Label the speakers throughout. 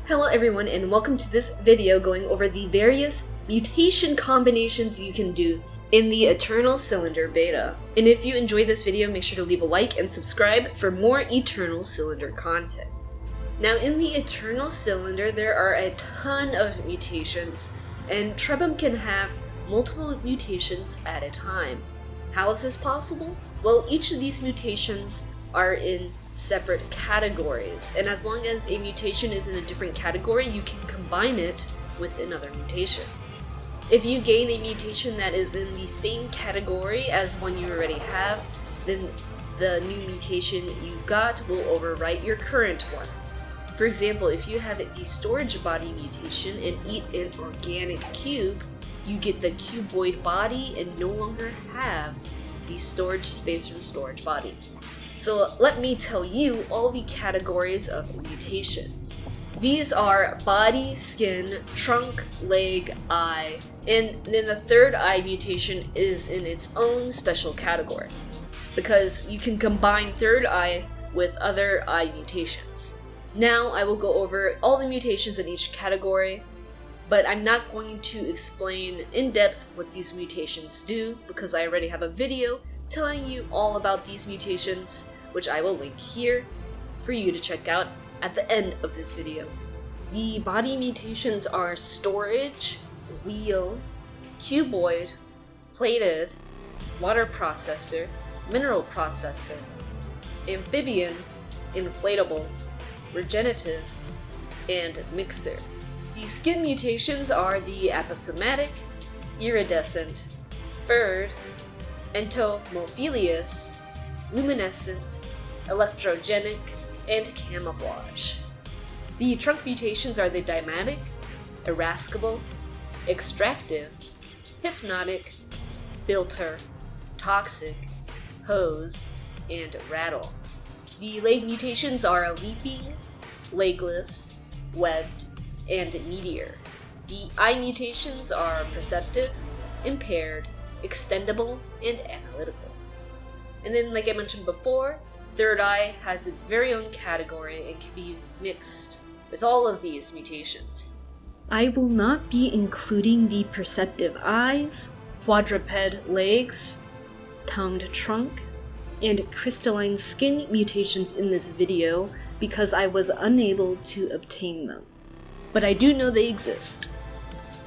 Speaker 1: Hello everyone and welcome to this video going over the various mutation combinations you can do in the Eternal Cylinder beta. And if you enjoyed this video, make sure to leave a like and subscribe for more Eternal Cylinder content. Now in the Eternal Cylinder there are a ton of mutations, and Trebhum can have multiple mutations at a time. How is this possible? Well, each of these mutations are in separate categories, and as long as a mutation is in a different category, you can combine it with another mutation. If you gain a mutation that is in the same category as one you already have, then the new mutation you got will overwrite your current one. For example, if you have the storage body mutation and eat an organic cube, you get the cuboid body and no longer have the storage space from storage body. So let me tell you all the categories of mutations. These are body, skin, trunk, leg, eye, and then the third eye mutation is in its own special category, because you can combine third eye with other eye mutations. Now I will go over all the mutations in each category, but I'm not going to explain in depth what these mutations do, because I already have a video telling you all about these mutations, which I will link here for you to check out at the end of this video. The body mutations are storage, wheel, cuboid, plated, water processor, mineral processor, amphibian, inflatable, regenerative, and mixer. The skin mutations are the aposematic, iridescent, furred, entomophilous, luminescent, electrogenic, and camouflage. The trunk mutations are the dimatic, irascible, extractive, hypnotic, filter, toxic, hose, and rattle. The leg mutations are leaping, legless, webbed, and meteor. The eye mutations are perceptive, impaired, extendable, and analytical. And then, like I mentioned before, third eye has its very own category and can be mixed with all of these mutations. I will not be including the perceptive eyes, quadruped legs, tongued trunk, and crystalline skin mutations in this video because I was unable to obtain them. But I do know they exist.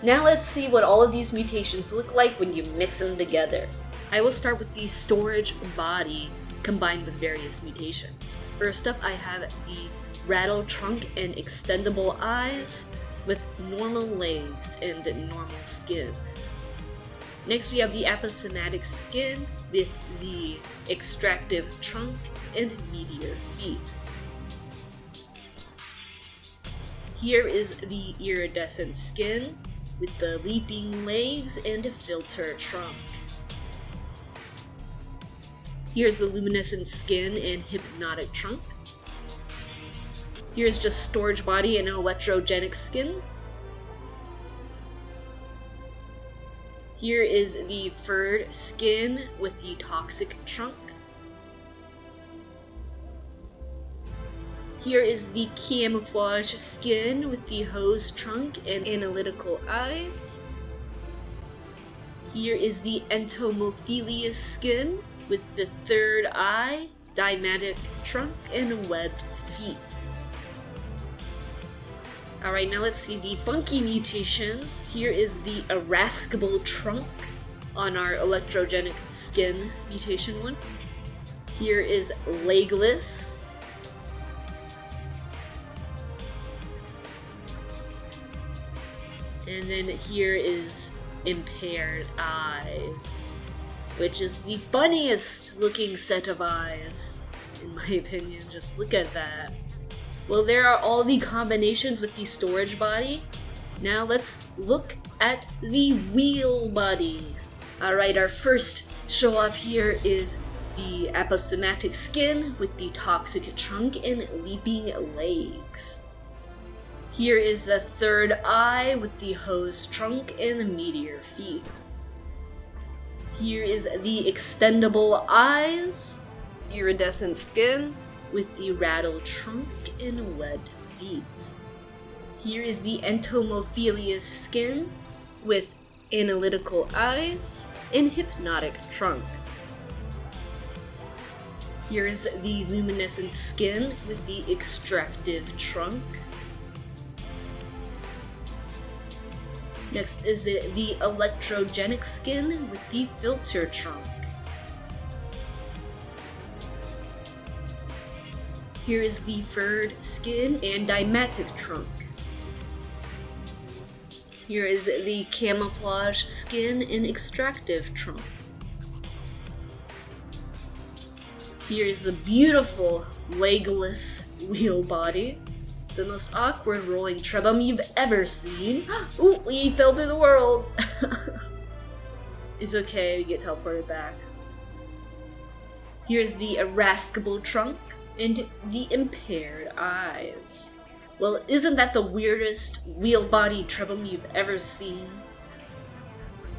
Speaker 1: Now let's see what all of these mutations look like when you mix them together. I will start with the storage body combined with various mutations. First up, I have the rattle trunk and extendable eyes with normal legs and normal skin. Next, we have the aposematic skin with the extractive trunk and meteor feet. Here is the iridescent skin with the leaping legs and filter trunk. Here's the luminescent skin and hypnotic trunk. Here's just storage body and an electrogenic skin. Here is the furred skin with the toxic trunk. Here is the camouflage skin with the hose trunk and analytical eyes. Here is the entomophilous skin with the third eye, dimatic trunk, and webbed feet. Alright, now let's see the funky mutations. Here is the irascible trunk on our electrogenic skin mutation one. Here is legless. And then here is impaired eyes, which is the funniest looking set of eyes, in my opinion. Just look at that. Well, there are all the combinations with the storage body. Now let's look at the wheel body. Alright, our first show off here is the aposematic skin with the toxic trunk and leaping legs. Here is the third eye with the hose trunk and meteor feet. Here is the extendable eyes, iridescent skin with the rattle trunk and webbed feet. Here is the entomophilous skin with analytical eyes and hypnotic trunk. Here is the luminescent skin with the extractive trunk. Next is the electrogenic skin with the filter trunk. Here is the furred skin and dymatic trunk. Here is the camouflage skin and extractive trunk. Here is the beautiful legless wheel body. The most awkward rolling trebum you've ever seen. Ooh, we fell through the world! It's okay, we get teleported back. Here's the irascible trunk and the impaired eyes. Well, isn't that the weirdest wheel body trebum you've ever seen?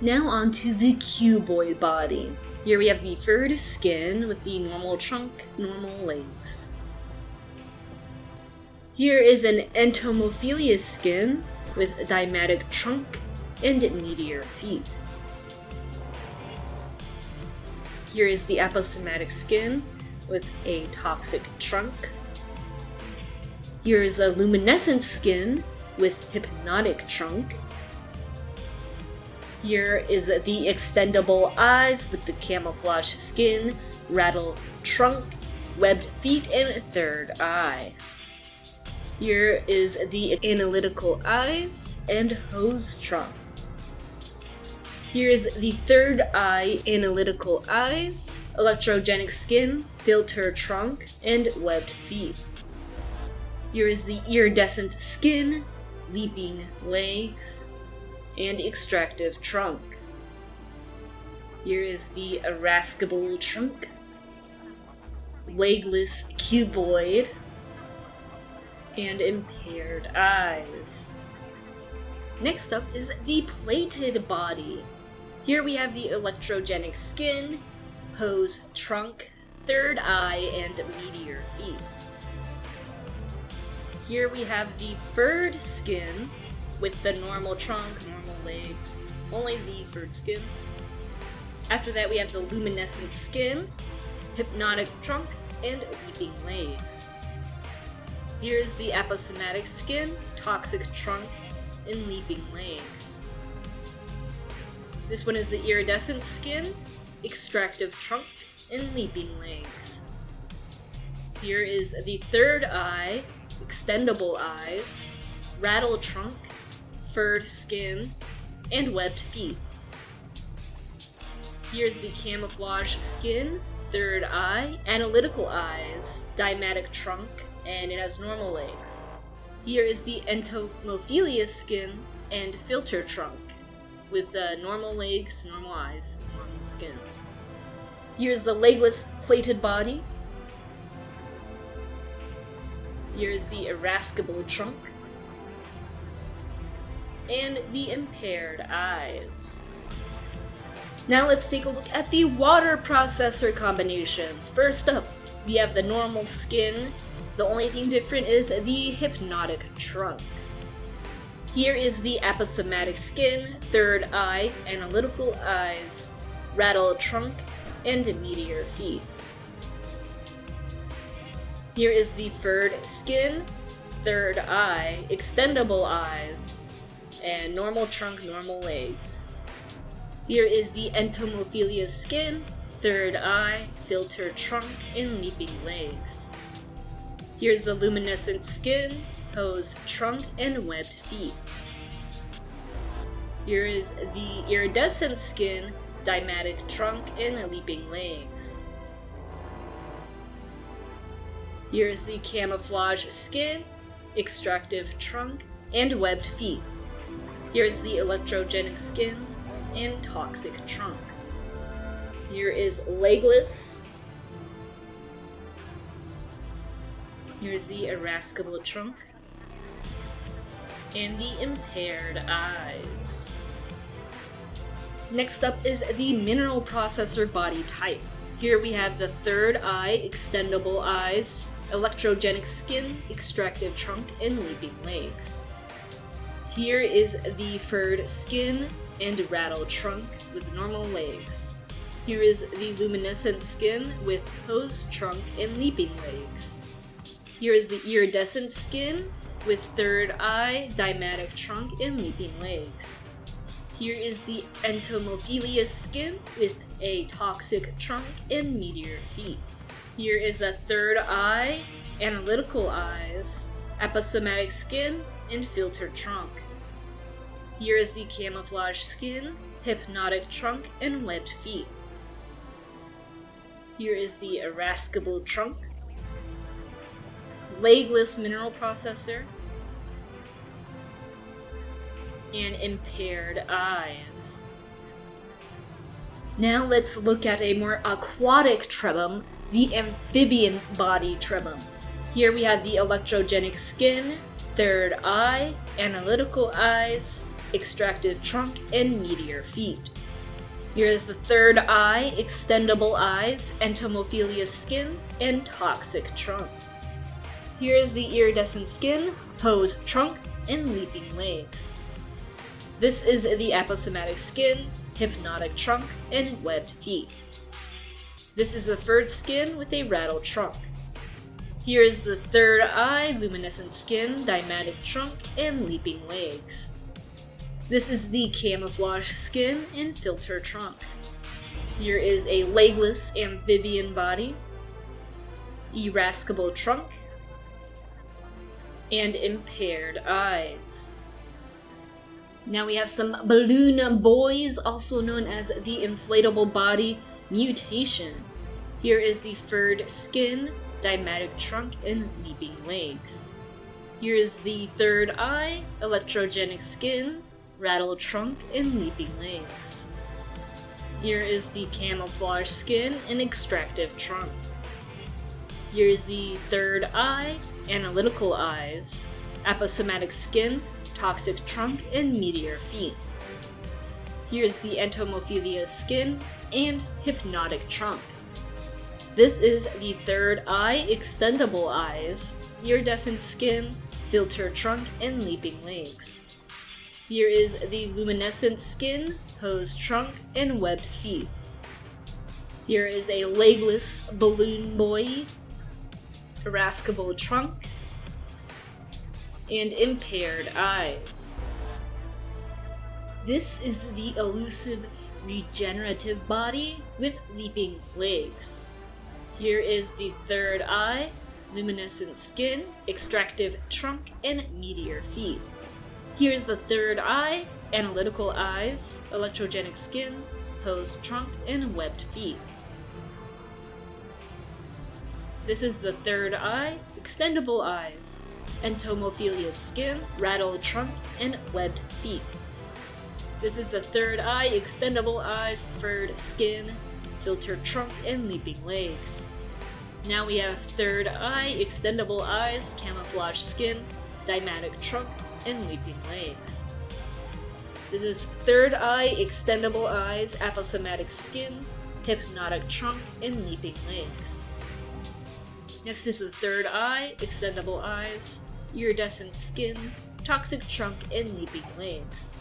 Speaker 1: Now on to the cuboid body. Here we have the furred skin with the normal trunk, normal legs. Here is an entomophilous skin with a dymatic trunk and meteor feet. Here is the aposematic skin with a toxic trunk. Here is a luminescent skin with hypnotic trunk. Here is the extendable eyes with the camouflage skin, rattle trunk, webbed feet, and third eye. Here is the analytical eyes and hose trunk. Here is the third eye, analytical eyes, electrogenic skin, filter trunk, and webbed feet. Here is the iridescent skin, leaping legs, and extractive trunk. Here is the irascible trunk, legless cuboid, and impaired eyes. Next up is the plated body. Here we have the electrogenic skin, hose trunk, third eye, and meteor feet. Here we have the furred skin with the normal trunk, normal legs, only the furred skin. After that we have the luminescent skin, hypnotic trunk, and leaping legs. Here is the aposematic skin, toxic trunk, and leaping legs. This one is the iridescent skin, extractive trunk, and leaping legs. Here is the third eye, extendable eyes, rattle trunk, furred skin, and webbed feet. Here's the camouflage skin, third eye, analytical eyes, dymatic trunk, and it has normal legs. Here is the entomophilous skin and filter trunk, with normal legs, normal eyes, normal skin. Here's the legless plated body. Here's the irascible trunk. And the impaired eyes. Now let's take a look at the water processor combinations. First up, we have the normal skin. The only thing different is the hypnotic trunk. Here is the aposematic skin, third eye, analytical eyes, rattle trunk, and meteor feet. Here is the furred skin, third eye, extendable eyes, and normal trunk, normal legs. Here is the entomophilous skin, third eye, filter trunk, and leaping legs. Here's the luminescent skin, hose trunk, and webbed feet. Here is the iridescent skin, dymatic trunk, and leaping legs. Here is the camouflage skin, extractive trunk, and webbed feet. Here is the electrogenic skin and toxic trunk. Here is legless. Here's the irascible trunk. And the impaired eyes. Next up is the mineral processor body type. Here we have the third eye, extendable eyes, electrogenic skin, extractive trunk, and leaping legs. Here is the furred skin and rattle trunk with normal legs. Here is the luminescent skin with hosed trunk and leaping legs. Here is the iridescent skin with third eye, dymatic trunk, and leaping legs. Here is the entomophilous skin with a toxic trunk and meteor feet. Here is a third eye, analytical eyes, aposematic skin, and filtered trunk. Here is the camouflage skin, hypnotic trunk, and webbed feet. Here is the irascible trunk, legless mineral processor, and impaired eyes. Now let's look at a more aquatic trebum, the amphibian body trebum. Here we have the electrogenic skin, third eye, analytical eyes, extractive trunk, and meteor feet. Here is the third eye, extendable eyes, entomophilous skin, and toxic trunk. Here is the iridescent skin, hosed trunk, and leaping legs. This is the aposematic skin, hypnotic trunk, and webbed feet. This is the furred skin with a rattle trunk. Here is the third eye, luminescent skin, dymatic trunk, and leaping legs. This is the camouflage skin and filter trunk. Here is a legless amphibian body, irascible trunk, and impaired eyes. Now we have some balloon boys, also known as the inflatable body mutation. Here is the furred skin, dymatic trunk, and leaping legs. Here is the third eye, electrogenic skin, rattle trunk, and leaping legs. Here is the camouflage skin and extractive trunk. Here is the third eye, analytical eyes, aposematic skin, toxic trunk, and meteor feet. Here is the entomophilous skin and hypnotic trunk. This is the third eye, extendable eyes, iridescent skin, filter trunk, and leaping legs. Here is the luminescent skin, hosed trunk, and webbed feet. Here is a legless balloon boy, irascible trunk, and impaired eyes. This is the elusive regenerative body with leaping legs. Here is the third eye, luminescent skin, extractive trunk, and meteor feet. Here's the third eye, analytical eyes, electrogenic skin, hosed trunk, and webbed feet. This is the third eye, extendable eyes, entomophilous skin, rattle trunk, and webbed feet. This is the third eye, extendable eyes, furred skin, filtered trunk, and leaping legs. Now we have third eye, extendable eyes, camouflage skin, dymatic trunk, and leaping legs. This is third eye, extendable eyes, aposematic skin, hypnotic trunk, and leaping legs. Next is the third eye, extendable eyes, iridescent skin, toxic trunk, and leaping legs.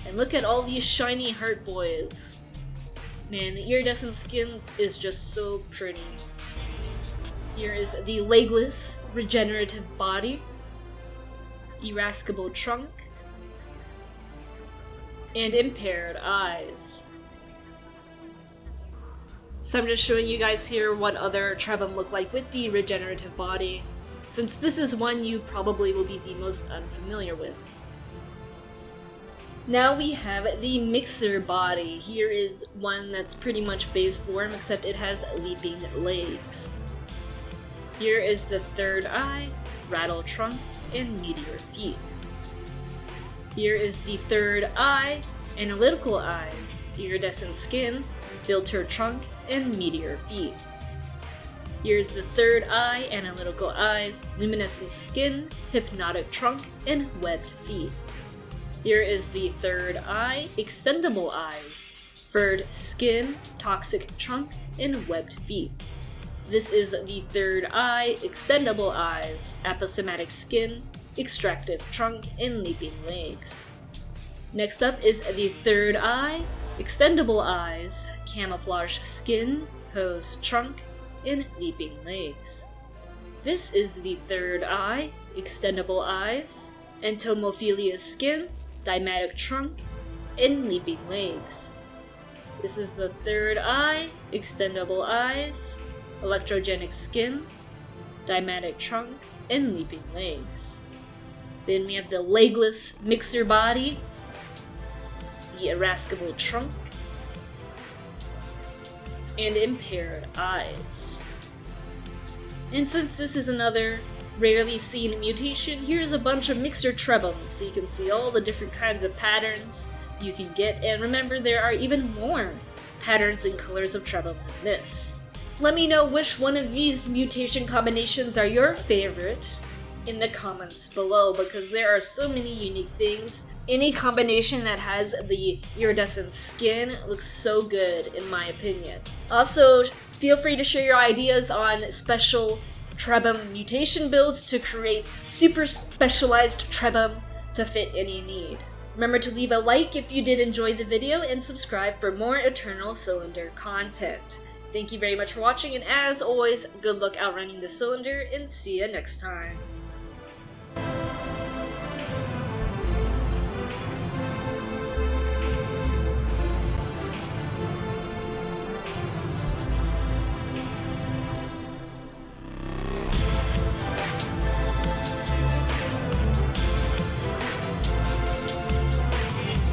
Speaker 1: And look at all these shiny heart boys. Man, the iridescent skin is just so pretty. Here is the legless regenerative body, irascible trunk, and impaired eyes. So I'm just showing you guys here what other trebum look like with the regenerative body, since this is one you probably will be the most unfamiliar with. Now we have the mixer body. Here is one that's pretty much base form, except it has leaping legs. Here is the third eye, rattle trunk, and meteor feet. Here is the third eye, analytical eyes, iridescent skin, filtered trunk, and meteor feet. Here's the third eye, analytical eyes, luminescent skin, hypnotic trunk, and webbed feet. Here is the third eye, extendable eyes, furred skin, toxic trunk, and webbed feet. This is the third eye, extendable eyes, aposematic skin, extractive trunk, and leaping legs. Next up is the third eye, extendable eyes, camouflage skin, hose trunk, and leaping legs. This is the third eye, extendable eyes, entomophilia skin, dymatic trunk, and leaping legs. This is the third eye, extendable eyes, electrogenic skin, dymatic trunk, and leaping legs. Then we have the legless mixer body, the irascible trunk, and impaired eyes. And since this is another rarely seen mutation, here's a bunch of mixer trebums so you can see all the different kinds of patterns you can get, and remember there are even more patterns and colors of trebum than this. Let me know which one of these mutation combinations are your favorite in the comments below, because there are so many unique things. Any combination that has the iridescent skin looks so good in my opinion. Also, feel free to share your ideas on special trebum mutation builds to create super specialized trebum to fit any need. Remember to leave a like if you did enjoy the video and subscribe for more Eternal Cylinder content. Thank you very much for watching, and as always, good luck outrunning the cylinder, and see you next time.